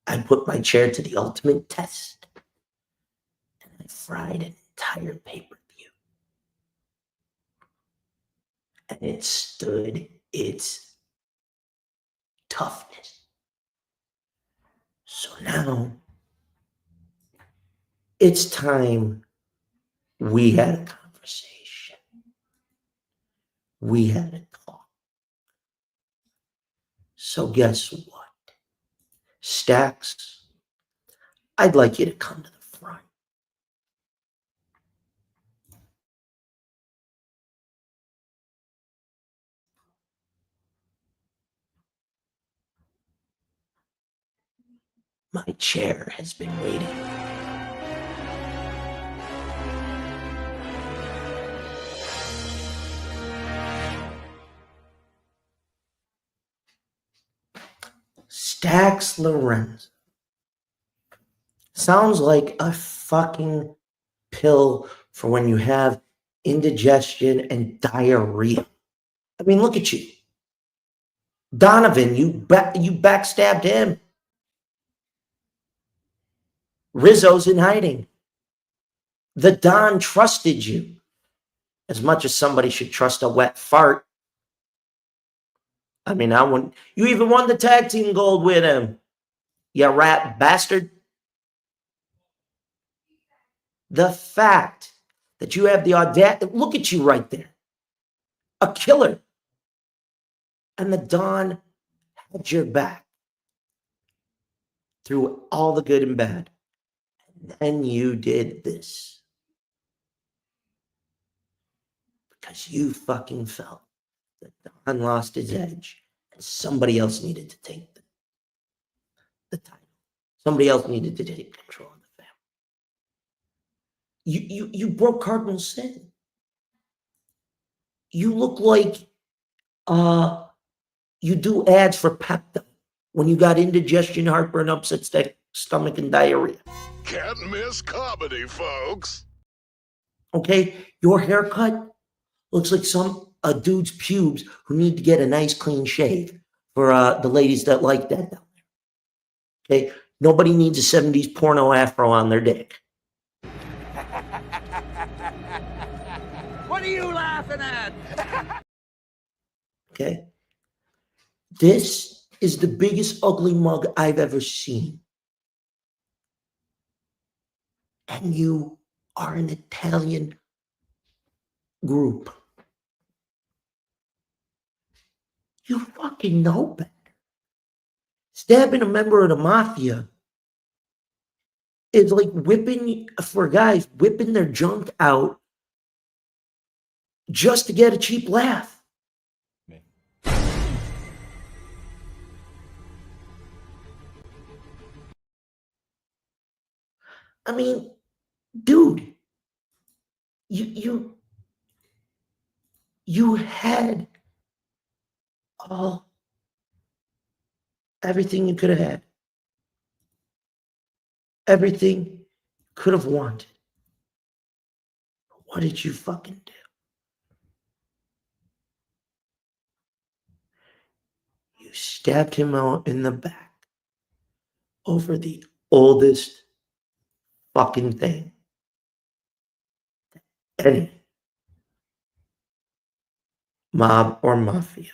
[SPEAKER 7] I put my chair to the ultimate test, and I fried an entire pay-per-view. And it stood its toughness. So now, it's time we had a conversation. We had a talk. So guess what? Stacks, I'd like you to come to the front. My chair has been waiting. Stax Lorenzo. Sounds like a fucking pill for when you have indigestion and diarrhea. I mean, look at you. Donovan, you backstabbed him. Rizzo's in hiding. The Don trusted you as much as somebody should trust a wet fart. I mean, I wouldn't. You even won the tag team gold with him, you rat bastard. The fact that you have the audacity, look at you right there, a killer. And the Don had your back through all the good and bad. And then you did this. Because you fucking felt that Don lost his edge and somebody else needed to take the title. Somebody else needed to take control of the family. You broke cardinal sin. You look like you do ads for Pepto when you got indigestion, heartburn, upset stomach, and diarrhea.
[SPEAKER 8] Can't miss comedy, folks.
[SPEAKER 7] Okay, your haircut looks like a dude's pubes who need to get a nice clean shave for the ladies that like that down there. Okay, nobody needs a 70s porno afro on their dick.
[SPEAKER 9] What are you laughing at?
[SPEAKER 7] Okay, this is the biggest ugly mug I've ever seen. And you are an Italian group. You fucking know better. Stabbing a member of the mafia is like whipping their junk out just to get a cheap laugh. I mean, dude, you had everything you could have had. Everything you could have wanted. What did you fucking do? You stabbed him out in the back over the oldest fucking thing any mob or mafia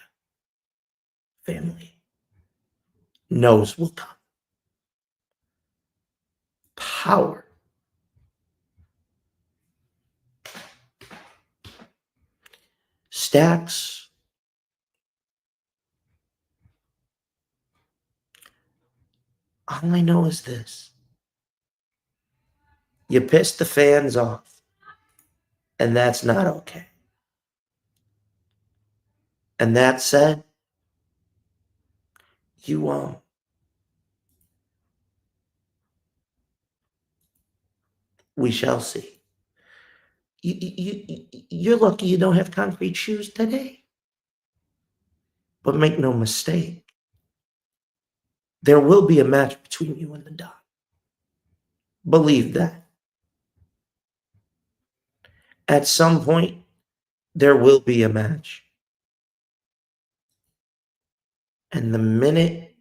[SPEAKER 7] family knows will come. Power. Stax. All I know is this. You pissed the fans off, and that's not okay. And that said, we shall see. You're lucky you don't have concrete shoes today. But make no mistake, there will be a match between you and the Don. Believe that. At some point, there will be a match. And the minute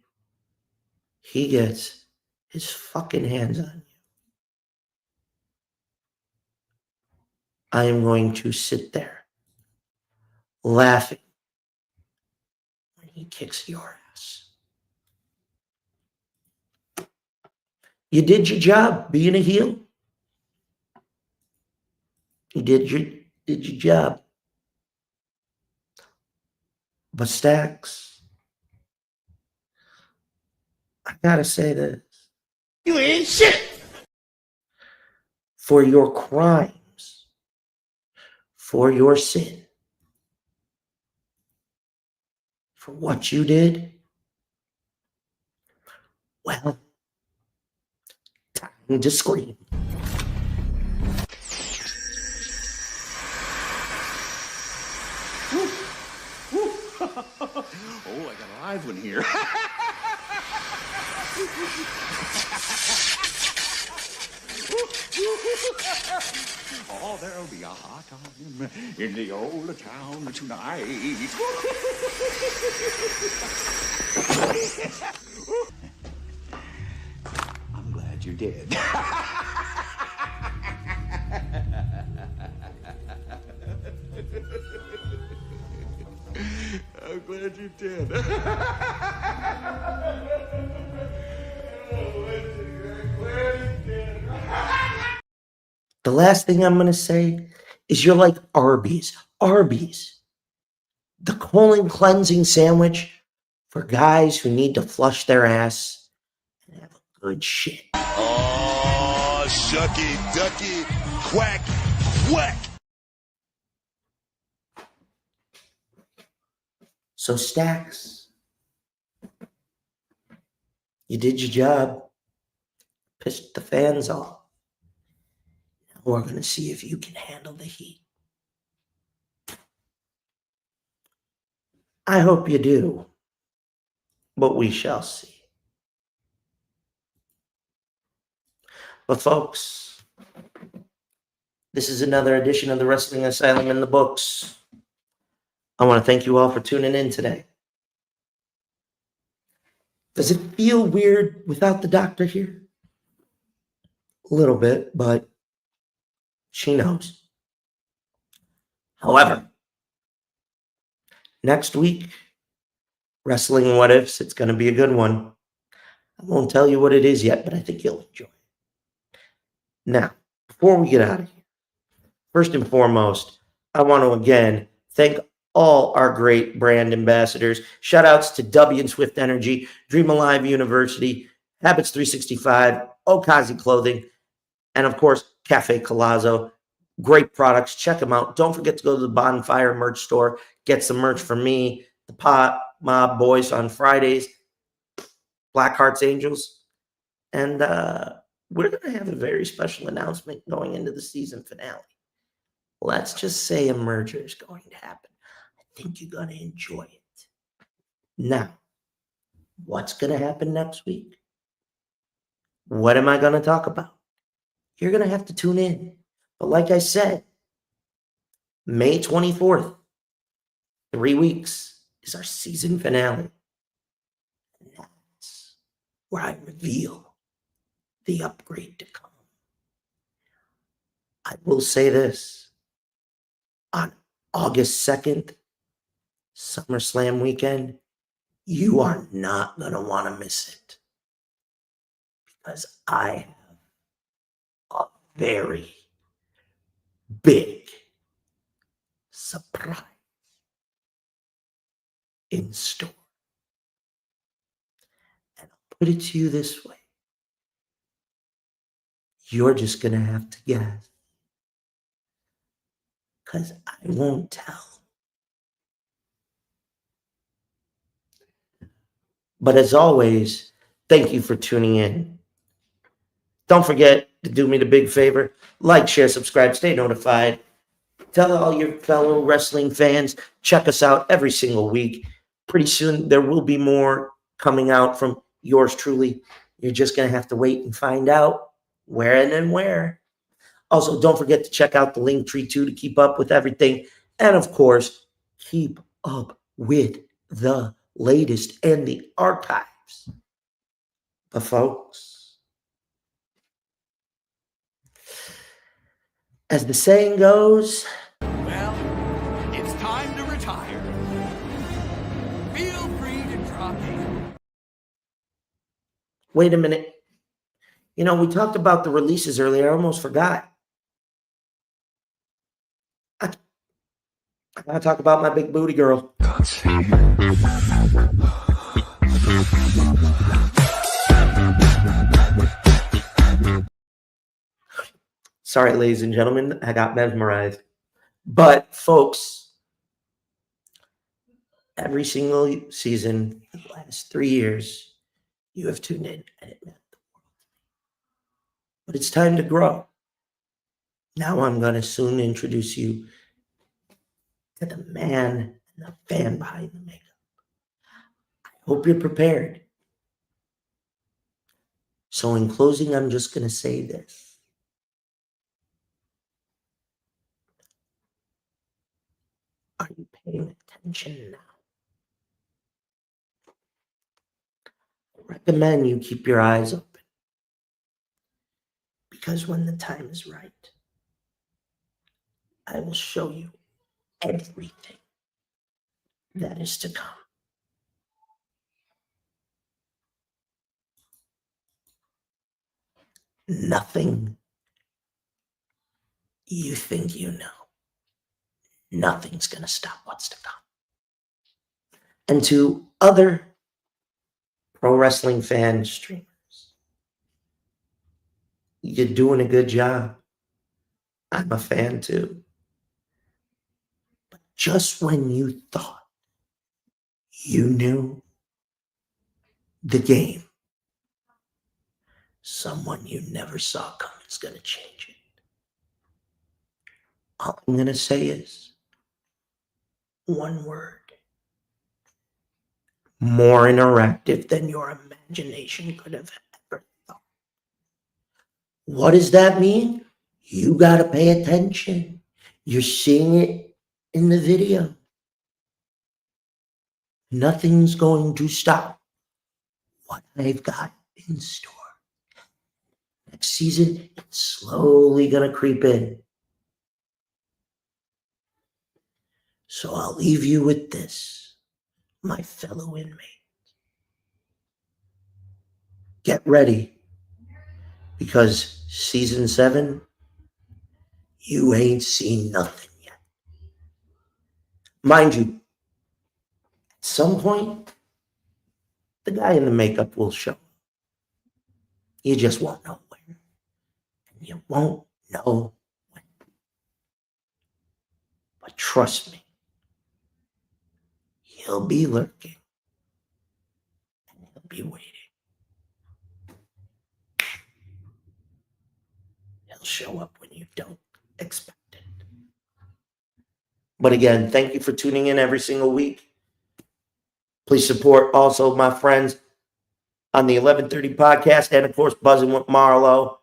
[SPEAKER 7] he gets his fucking hands on you, I am going to sit there laughing when he kicks your ass. You did your job being a heel. You did your job. But Stax, I gotta say this. You ain't shit. For your crimes, for your sin, for what you did, well, time to scream.
[SPEAKER 4] Oh, I got a live one here. Oh, there'll be a hot time in the old town tonight. I'm glad you did. I'm glad you did.
[SPEAKER 7] The last thing I'm going to say is you're like Arby's. Arby's. The colon cleansing sandwich for guys who need to flush their ass and have a good shit.
[SPEAKER 2] Oh, shucky, ducky, quack, quack.
[SPEAKER 7] So, Stacks, you did your job. Pissed the fans off. Now we're going to see if you can handle the heat. I hope you do, but we shall see. But folks, this is another edition of the Wrestling Asylum in the books. I want to thank you all for tuning in today. Does it feel weird without the doctor here? A little bit, but she knows. However, next week, Wrestling What Ifs, it's going to be a good one. I won't tell you what it is yet, but I think you'll enjoy it. Now, before we get out of here, first and foremost, I want to again thank all our great brand ambassadors. Shout outs to W and Swift Energy, Dream Alive University, Habits 365, Okaze Clothing, and of course, Cafe Collazo. Great products. Check them out. Don't forget to go to the Bonfire merch store. Get some merch for me, the Pot Mob Boys on Fridays, Black Hearts Angels. And we're going to have a very special announcement going into the season finale. Let's just say a merger is going to happen. I think you're going to enjoy it. Now, what's going to happen next week? What am I going to talk about? You're going to have to tune in. But like I said, May 24th, 3 weeks, is our season finale. And that's where I reveal the upgrade to come. I will say this. On August 2nd, SummerSlam weekend, you are not going to want to miss it. Because I have a very big surprise in store. And I'll put it to you this way. You're just going to have to guess. Because I won't tell. But as always, thank you for tuning in. Don't forget to do me the big favor. Like, share, subscribe, stay notified. Tell all your fellow wrestling fans, check us out every single week. Pretty soon, there will be more coming out from yours truly. You're just going to have to wait and find out where and then where. Also, don't forget to check out the Linktree too to keep up with everything. And of course, keep up with the latest and the archives. But folks, as the saying goes,
[SPEAKER 4] Well, it's time to retire. Feel free to drop in.
[SPEAKER 7] wait a minute. You know, we talked about the releases earlier. I almost forgot. I gotta talk about my big booty girl. Sorry, ladies and gentlemen, I got mesmerized. But folks, every single season for the last 3 years, you have tuned in, and it meant the world to me. But it's time to grow. Now I'm going to soon introduce you to the man and the fan behind the makeup. I hope you're prepared. So in closing, I'm just going to say this. Are you paying attention now? I recommend you keep your eyes open. Because when the time is right, I will show you everything that is to come. Nothing you think you know. Nothing's going to stop what's to come. And to other pro wrestling fan streamers, you're doing a good job. I'm a fan too. But just when you thought you knew the game, someone you never saw coming is going to change it. All I'm going to say is one word. More interactive than your imagination could have ever thought. What does that mean? You got to pay attention. You're seeing it in the video. Nothing's going to stop what I've got in store. Next season, it's slowly going to creep in. So I'll leave you with this, my fellow inmates. Get ready, because season 7, you ain't seen nothing yet. Mind you, at some point, the guy in the makeup will show. You just won't know where. And you won't know when. But trust me, he'll be lurking. And he'll be waiting. He'll show up when you don't expect it. But again, thank you for tuning in every single week. Please support also my friends on the 1130 podcast and, of course, Buzzing with Marlo.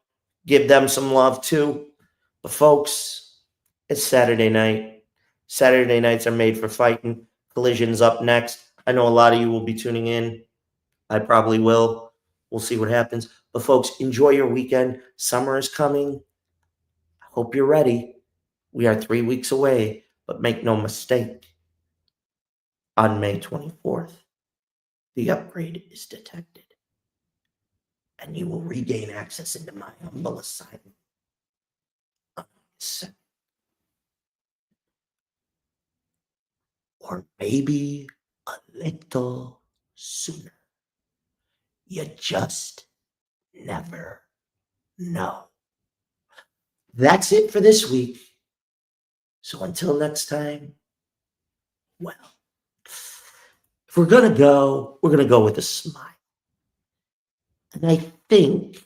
[SPEAKER 7] Give them some love, too. But, folks, it's Saturday night. Saturday nights are made for fighting. Collision's up next. I know a lot of you will be tuning in. I probably will. We'll see what happens. But, folks, enjoy your weekend. Summer is coming. I hope you're ready. We are 3 weeks away. But make no mistake. On May 24th, the upgrade is detected. And you will regain access into my humble asylum. Or maybe a little sooner. You just never know. That's it for this week. So until next time, well, if we're going to go with a smile. And I think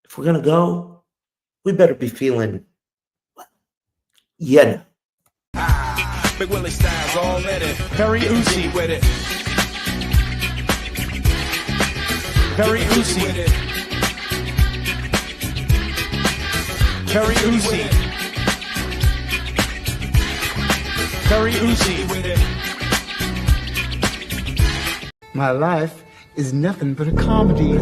[SPEAKER 7] if we're going to go, we better be feeling, well, you know.
[SPEAKER 9] Big Willie Styles already. Very oozy with it. Very oozy with it. Very oozy. Very oozy with it.
[SPEAKER 11] My life is nothing but a comedy.